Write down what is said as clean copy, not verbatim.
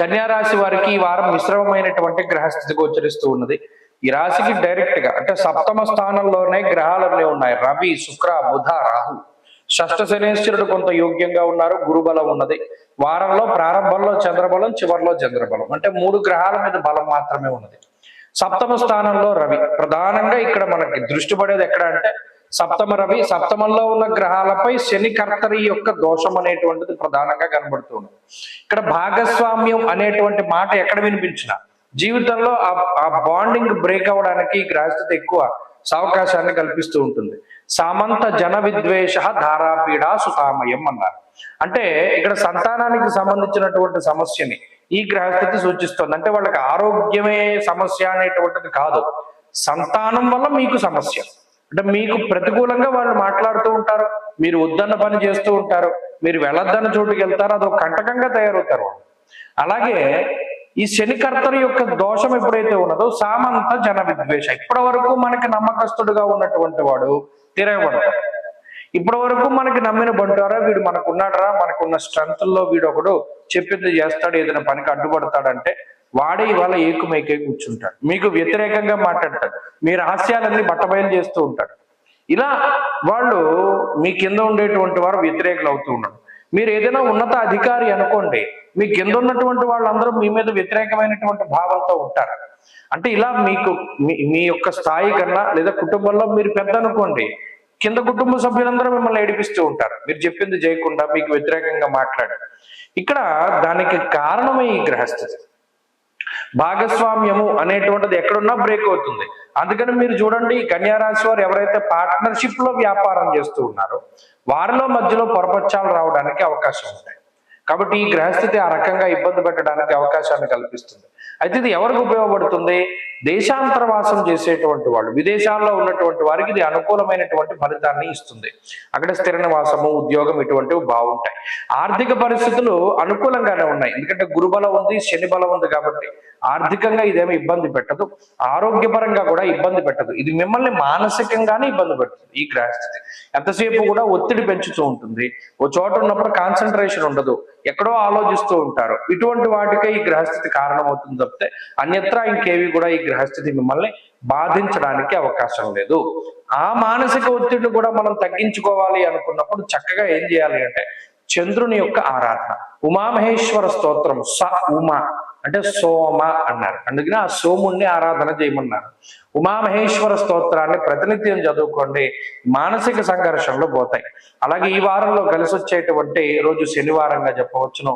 కన్యా రాశి వారికి ఈ వారం మిశ్రమమైనటువంటి గ్రహస్థితి గోచరిస్తూ ఉన్నది. ఈ రాశికి డైరెక్ట్ గా అంటే సప్తమ స్థానంలోనే గ్రహాలన్నీ ఉన్నాయి. రవి, శుక్ర, బుధ, రాహు. షష్ఠ శనేశ్వరుడు కొంత యోగ్యంగా ఉన్నారు. గురుబలం ఉన్నది. వారంలో ప్రారంభంలో చంద్రబలం, చివరిలో చంద్రబలం, అంటే 3 గ్రహాల మీద బలం మాత్రమే ఉన్నది. సప్తమ స్థానంలో రవి. ప్రధానంగా ఇక్కడ మనకి దృష్టి పడేది ఎక్కడ అంటే సప్తమ రవి, సప్తమంలో ఉన్న గ్రహాలపై శని కర్తరి యొక్క దోషం అనేటువంటిది ప్రధానంగా కనబడుతుంది. ఇక్కడ భాగస్వామ్యం అనేటువంటి మాట ఎక్కడ వినిపించినా జీవితంలో ఆ బాండింగ్ బ్రేక్ అవ్వడానికి గ్రహస్థితి ఎక్కువ అవకాశాన్ని కల్పిస్తూ ఉంటుంది. సామంత జన విద్వేష ధారాపీడ సుతామయం అన్నారు. అంటే ఇక్కడ సంతానానికి సంబంధించినటువంటి సమస్యని ఈ గ్రహస్థితి సూచిస్తుంది. అంటే వాళ్ళకి ఆరోగ్యమే సమస్య అనేటువంటిది కాదు, సంతానం వల్ల మీకు సమస్య. అంటే మీకు ప్రతికూలంగా వాళ్ళు మాట్లాడుతూ ఉంటారు, మీరు వద్దన్న పని చేస్తూ ఉంటారు, మీరు వెళ్ళొద్దన్న చోటుకి వెళ్తారు, అదొక కంటకంగా తయారవుతారు. అలాగే ఈ శనికర్తరి యొక్క దోషం ఎప్పుడైతే ఉన్నదో సామంత జన విద్వేష. ఇప్పటి వరకు మనకి నమ్మకస్తుడుగా ఉన్నటువంటి వాడు తిరగబడతాడు. ఇప్పటి వరకు మనకి నమ్మిన బంటారా వీడు మనకున్నాడరా, మనకున్న స్ట్రెంత్లో వీడు ఒకడు చెప్పింది చేస్తాడు, ఏదైనా పనికి అడ్డుపడతాడంటే వాడే ఇవాళ ఏకుమైకే కూర్చుంటాడు, మీకు వ్యతిరేకంగా మాట్లాడతాడు, మీ రహస్యాలన్నీ బట్టబయలు చేస్తూ ఉంటాడు. ఇలా వాళ్ళు మీ కింద ఉండేటువంటి వారు వ్యతిరేకులు అవుతూ ఉన్నారు. మీరు ఏదైనా ఉన్నత అధికారి అనుకోండి, మీ కింద ఉన్నటువంటి వాళ్ళందరూ మీ మీద వ్యతిరేకమైనటువంటి భావంతో ఉంటారు. అంటే ఇలా మీకు మీ యొక్క స్థాయి కన్నా లేదా కుటుంబంలో మీరు పెద్ద అనుకోండి, కింద కుటుంబ సభ్యులందరూ మిమ్మల్ని ఏడిపిస్తూ ఉంటారు, మీరు చెప్పింది చేయకుండా మీకు వ్యతిరేకంగా మాట్లాడారు. ఇక్కడ దానికి కారణమే ఈ గ్రహస్థితి. భాగస్వామ్యము అనేటువంటిది ఎక్కడున్నా బ్రేక్ అవుతుంది. అందుకని మీరు చూడండి, కన్యా రాశి వారు ఎవరైతే పార్ట్నర్షిప్ లో వ్యాపారం చేస్తూ ఉన్నారో వారిలో మధ్యలో పొరపచ్చాలు రావడానికి అవకాశం ఉంటాయి. కాబట్టి ఈ గ్రహస్థితి ఆ రకంగా ఇబ్బంది పెట్టడానికి అవకాశాన్ని కల్పిస్తుంది. అయితే ఇది ఎవరికి ఉపయోగపడుతుంది? దేశాంతరవాసం చేసేటువంటి వాళ్ళు, విదేశాల్లో ఉన్నటువంటి వారికి ఇది అనుకూలమైనటువంటి ఫలితాన్ని ఇస్తుంది. అక్కడ స్థిర నివాసము, ఉద్యోగం ఇటువంటివి బాగుంటాయి. ఆర్థిక పరిస్థితులు అనుకూలంగానే ఉన్నాయి, ఎందుకంటే గురుబలం ఉంది, శని బలం ఉంది. కాబట్టి ఆర్థికంగా ఇదేమి ఇబ్బంది పెట్టదు, ఆరోగ్యపరంగా కూడా ఇబ్బంది పెట్టదు. ఇది మిమ్మల్ని మానసికంగానే ఇబ్బంది పెడుతుంది. ఈ గ్రహస్థితి ఎంతసేపు కూడా ఒత్తిడి పెంచుతూ ఉంటుంది. ఓ చోట ఉన్నప్పుడు కాన్సన్ట్రేషన్ ఉండదు, ఎక్కడో ఆలోచిస్తూ ఉంటారు. ఇటువంటి వాటికే ఈ గ్రహస్థితి కారణమవుతుంది తప్పితే అన్యత్రా ఇంకేవి కూడా ఈ గ్రహస్థితి మిమ్మల్ని బాధించడానికి అవకాశం లేదు. ఆ మానసిక ఒత్తిడిని కూడా మనం తగ్గించుకోవాలి అనుకున్నప్పుడు చక్కగా ఏం చేయాలి అంటే చంద్రుని యొక్క ఆరాధన. ఉమామహేశ్వర స్తోత్రం, స ఉమా అంటే సోమ అన్నారు, అందుకని ఆ సోముణ్ణి ఆరాధన చేయమన్నారు. ఉమామహేశ్వర స్తోత్రాన్ని ప్రతినిత్యం చదువుకోండి, మానసిక సంఘర్షణలు పోతాయి. అలాగే ఈ వారంలో కలిసి వచ్చేటువంటి రోజు శనివారంగా చెప్పవచ్చును.